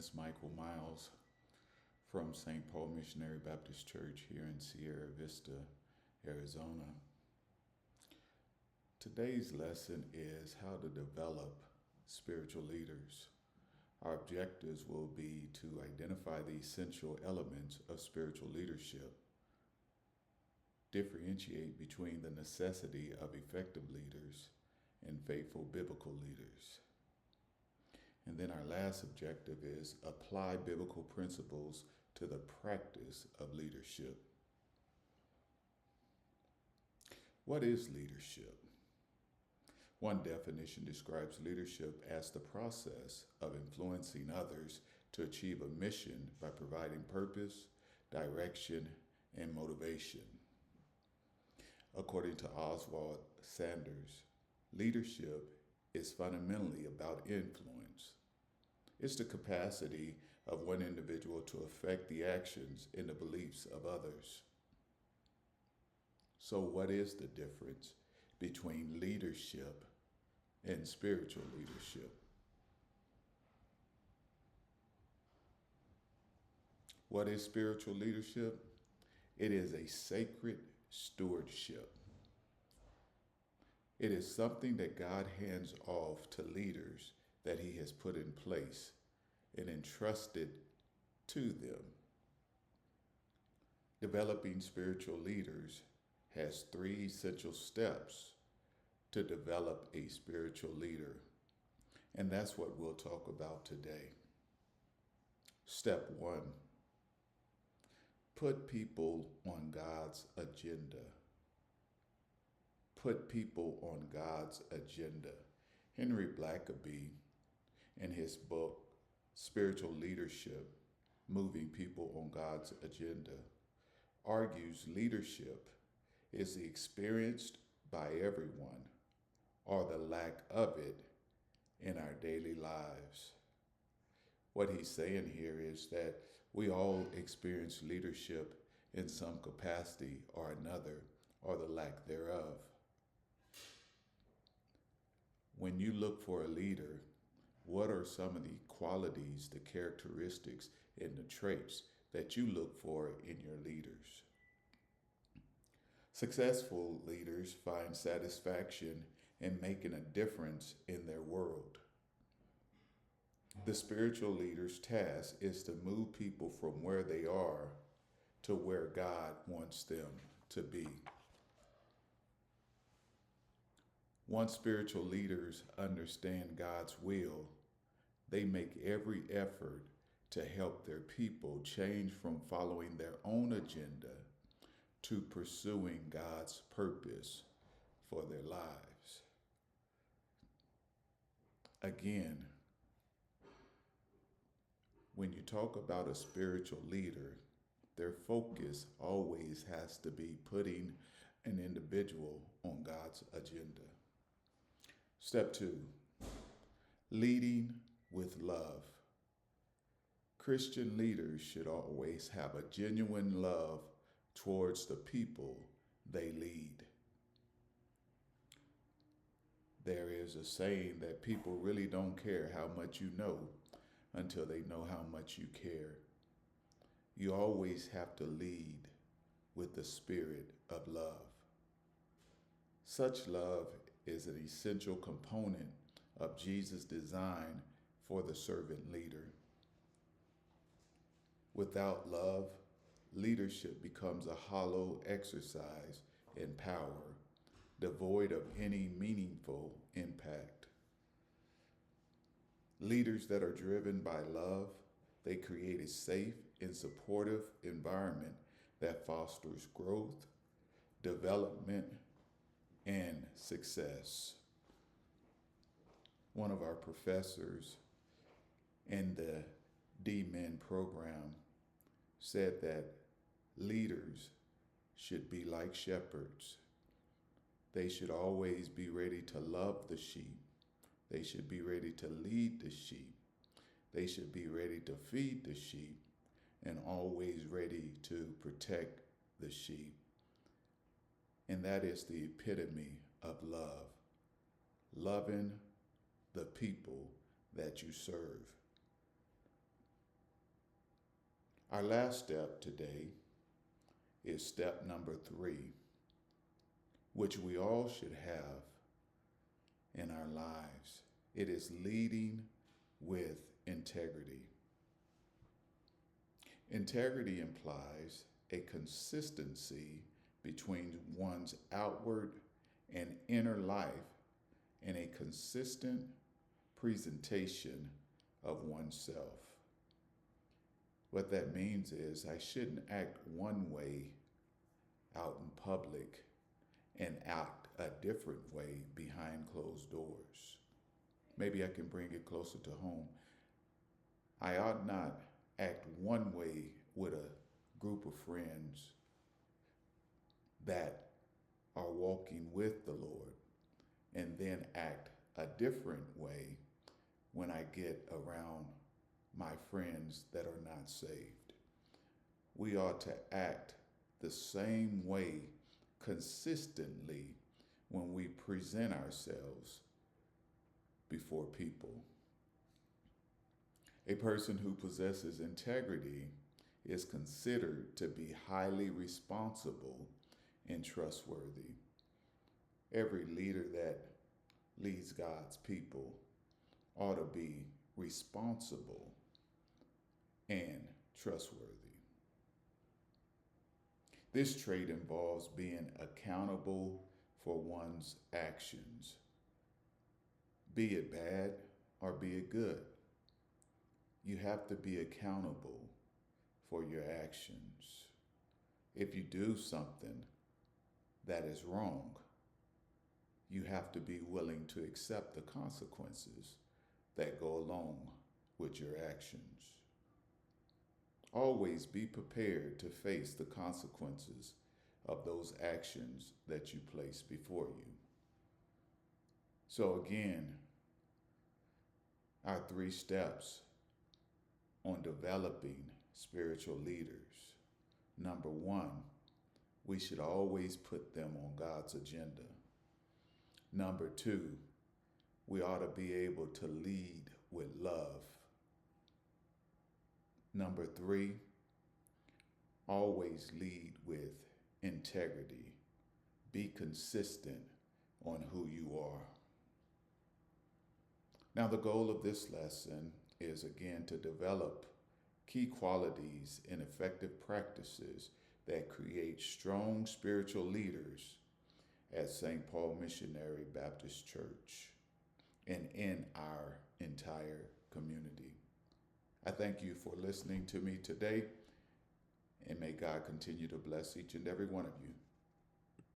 is Michael Miles from St. Paul Missionary Baptist Church here in Sierra Vista, Arizona. Today's lesson is how to develop spiritual leaders. Our objectives will be to identify the essential elements of spiritual leadership, differentiate between the necessity of effective leaders and faithful biblical leaders. And then our last objective is apply biblical principles to the practice of leadership. What is leadership? One definition describes leadership as the process of influencing others to achieve a mission by providing purpose, direction, and motivation. According to Oswald Sanders, leadership is fundamentally about influence. It's the capacity of one individual to affect the actions and the beliefs of others. So, what is the difference between leadership and spiritual leadership? What is spiritual leadership? It is a sacred stewardship. It is something that God hands off to leaders that He has put in place and entrusted to them. Developing spiritual leaders has 3 essential steps to develop a spiritual leader, and that's what we'll talk about today. Step 1, put people on God's agenda. Put people on God's agenda. Henry Blackaby, in his book, Spiritual Leadership, Moving People on God's Agenda, argues leadership is the experienced by everyone or the lack of it in our daily lives. What he's saying here is that we all experience leadership in some capacity or another, or the lack thereof. When you look for a leader, what are some of the qualities, the characteristics, and the traits that you look for in your leaders? Successful leaders find satisfaction in making a difference in their world. The spiritual leader's task is to move people from where they are to where God wants them to be. Once spiritual leaders understand God's will, they make every effort to help their people change from following their own agenda to pursuing God's purpose for their lives. Again, when you talk about a spiritual leader, their focus always has to be putting an individual on God's agenda. Step 2, leading with love. Christian leaders should always have a genuine love towards the people they lead. There is a saying that people really don't care how much you know until they know how much you care. You always have to lead with the spirit of love. Such love is an essential component of Jesus' design for the servant leader. Without love, leadership becomes a hollow exercise in power, devoid of any meaningful impact. Leaders that are driven by love, they create a safe and supportive environment that fosters growth, development, and success. One of our professors in the D-Men program said that leaders should be like shepherds. They should always be ready to love the sheep. They should be ready to lead the sheep. They should be ready to feed the sheep and always ready to protect the sheep. And that is the epitome of love. Loving the people that you serve. Our last step today is step number 3, which we all should have in our lives. It is leading with integrity. Integrity implies a consistency between one's outward and inner life and a consistent presentation of oneself. What that means is I shouldn't act one way out in public and act a different way behind closed doors. Maybe I can bring it closer to home. I ought not act one way with a group of friends that are walking with the Lord and then act a different way when I get around my friends that are not saved. We ought to act the same way consistently when we present ourselves before people. A person who possesses integrity is considered to be highly responsible and trustworthy. Every leader that leads God's people ought to be responsible and trustworthy. This trait involves being accountable for one's actions, be it bad or be it good. You have to be accountable for your actions. If you do something that is wrong, you have to be willing to accept the consequences that go along with your actions. Always be prepared to face the consequences of those actions that you place before you. So again, our 3 steps on developing spiritual leaders. Number 1, we should always put them on God's agenda. Number 2, we ought to be able to lead with love. Number 3, always lead with integrity. Be consistent on who you are. Now, the goal of this lesson is again to develop key qualities and effective practices that create strong spiritual leaders at St. Paul Missionary Baptist Church and in our entire community. I thank you for listening to me today, and may God continue to bless each and every one of you.